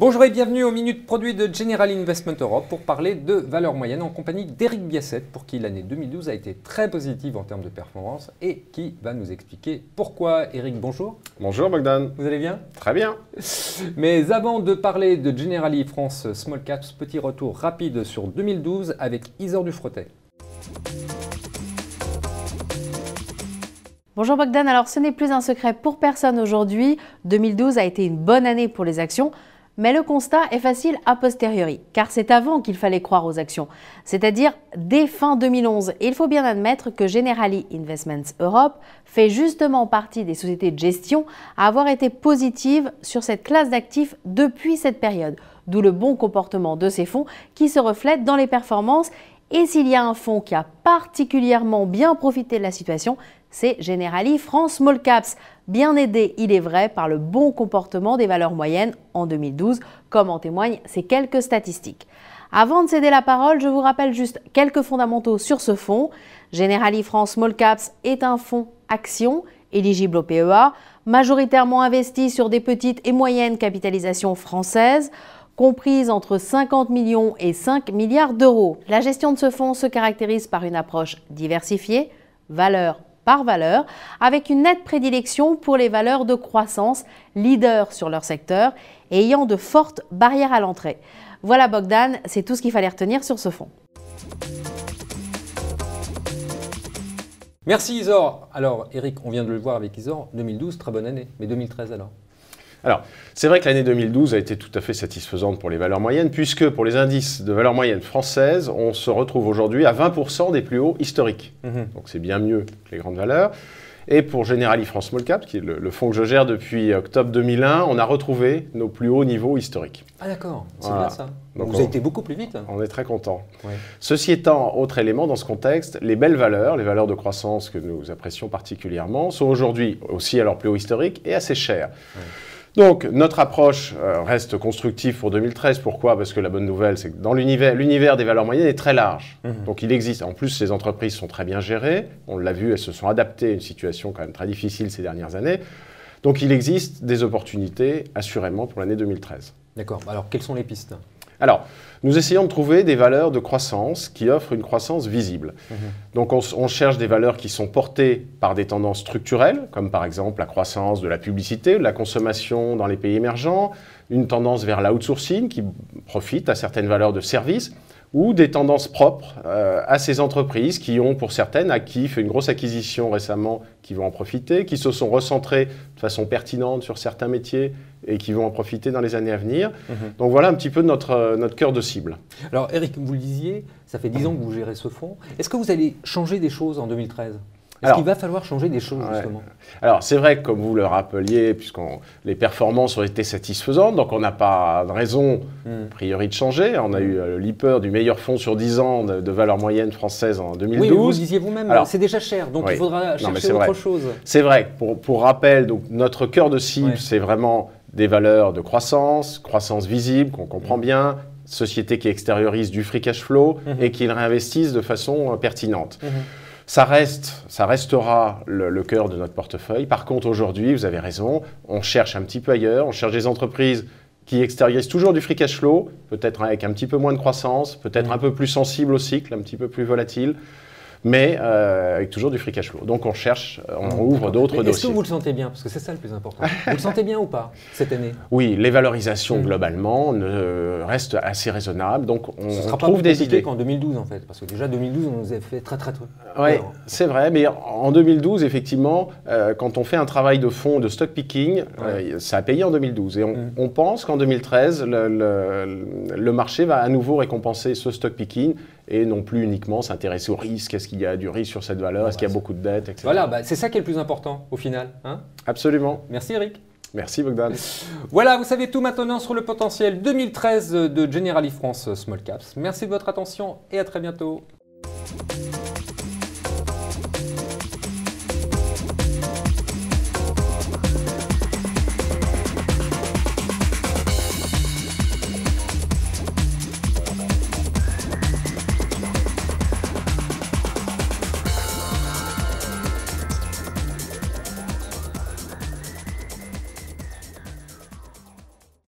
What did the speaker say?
Bonjour et bienvenue aux Minutes Produits de Generali Investment Europe pour parler de valeurs moyennes en compagnie d'Éric Biasset pour qui l'année 2012 a été très positive en termes de performance et qui va nous expliquer pourquoi. Éric, bonjour. Bonjour Bogdan. Vous allez bien? Très bien. Mais avant de parler de Generali France Small Caps, petit retour rapide sur 2012 avec Isor Dufrotet. Bonjour Bogdan, alors ce n'est plus un secret pour personne aujourd'hui, 2012 a été une bonne année pour les actions, mais le constat est facile a posteriori, car c'est avant qu'il fallait croire aux actions, c'est-à-dire dès fin 2011. Et il faut bien admettre que Generali Investments Europe fait justement partie des sociétés de gestion à avoir été positives sur cette classe d'actifs depuis cette période, d'où le bon comportement de ces fonds qui se reflète dans les performances. Et s'il y a un fonds qui a particulièrement bien profité de la situation, c'est Generali France Small Caps, bien aidé, il est vrai, par le bon comportement des valeurs moyennes en 2012, comme en témoignent ces quelques statistiques. Avant de céder la parole, je vous rappelle juste quelques fondamentaux sur ce fonds. Generali France Small Caps est un fonds action éligible au PEA, majoritairement investi sur des petites et moyennes capitalisations françaises, comprise entre 50 millions et 5 milliards d'euros. La gestion de ce fonds se caractérise par une approche diversifiée, valeur par valeur, avec une nette prédilection pour les valeurs de croissance, leaders sur leur secteur et ayant de fortes barrières à l'entrée. Voilà Bogdan, c'est tout ce qu'il fallait retenir sur ce fonds. Merci Isor. Alors Éric, on vient de le voir avec Isor, 2012, très bonne année, mais 2013 alors? Alors, c'est vrai que l'année 2012 a été tout à fait satisfaisante pour les valeurs moyennes, puisque pour les indices de valeurs moyennes françaises, on se retrouve aujourd'hui à 20% des plus hauts historiques. Donc c'est bien mieux que les grandes valeurs. Et pour Generali France Small Cap, qui est le fonds que je gère depuis octobre 2001, on a retrouvé nos plus hauts niveaux historiques. Ah d'accord, c'est voilà. bien ça. Donc vous on, avez été beaucoup plus vite. On est très content. Ouais. Ceci étant, autre élément dans ce contexte, les belles valeurs, les valeurs de croissance que nous apprécions particulièrement, sont aujourd'hui aussi à leur plus haut historique et assez chères. Ouais. Donc, notre approche reste constructive pour 2013. Pourquoi? Parce que la bonne nouvelle, c'est que dans l'univers des valeurs moyennes est très large. Donc, il existe. En plus, ces entreprises sont très bien gérées. On l'a vu, elles se sont adaptées à une situation quand même très difficile ces dernières années. Donc, il existe des opportunités, assurément, pour l'année 2013. D'accord. Alors, quelles sont les pistes? Alors, nous essayons de trouver des valeurs de croissance qui offrent une croissance visible. Donc, on cherche des valeurs qui sont portées par des tendances structurelles, comme par exemple la croissance de la publicité, de la consommation dans les pays émergents, une tendance vers l'outsourcing qui profite à certaines valeurs de services, ou des tendances propres à ces entreprises qui ont, pour certaines, fait une grosse acquisition récemment, qui vont en profiter, qui se sont recentrées de façon pertinente sur certains métiers et qui vont en profiter dans les années à venir. Donc voilà un petit peu notre cœur de cible. Alors Éric, vous le disiez, ça fait 10 ans que vous gérez ce fonds. Est-ce que vous allez changer des choses en 2013 ? Est-ce qu'il va falloir changer des choses, justement? Alors, c'est vrai que, comme vous le rappeliez, puisque les performances ont été satisfaisantes, donc on n'a pas de raison, a priori, de changer. On a eu l'IPER du meilleur fonds sur 10 ans de valeur moyenne française en 2012. Oui, vous le disiez vous-même, c'est déjà cher, donc il faudra chercher autre chose. C'est vrai. Pour rappel, donc, notre cœur de cible, c'est vraiment des valeurs de croissance visible, qu'on comprend bien, sociétés qui extériorisent du free cash flow et qui le réinvestissent de façon pertinente. Ça restera le cœur de notre portefeuille. Par contre, aujourd'hui, vous avez raison, on cherche un petit peu ailleurs. On cherche des entreprises qui extériorisent toujours du free cash flow, peut-être avec un petit peu moins de croissance, peut-être un peu plus sensible au cycle, un petit peu plus volatile, mais avec toujours du free cash flow. Donc on cherche, on ouvre d'autres dossiers. Est-ce que vous le sentez bien? Parce que c'est ça le plus important. Vous le sentez bien ou pas cette année? Oui, les valorisations globalement restent assez raisonnables. Donc on trouve des idées. qu'en 2012 en fait, parce que déjà 2012 on nous a fait très Oui, c'est vrai, mais en 2012 effectivement, quand on fait un travail de fond de stock picking, ça a payé en 2012 et on pense qu'en 2013 le marché va à nouveau récompenser ce stock picking et non plus uniquement s'intéresser au risque. Est-ce qu'il y a du risque sur cette valeur? Est-ce qu'il y a beaucoup de dettes, etc. Voilà, c'est ça qui est le plus important au final. Hein? Absolument. Merci Éric. Merci Bogdan. Voilà, vous savez tout maintenant sur le potentiel 2013 de Generali France Small Caps. Merci de votre attention et à très bientôt.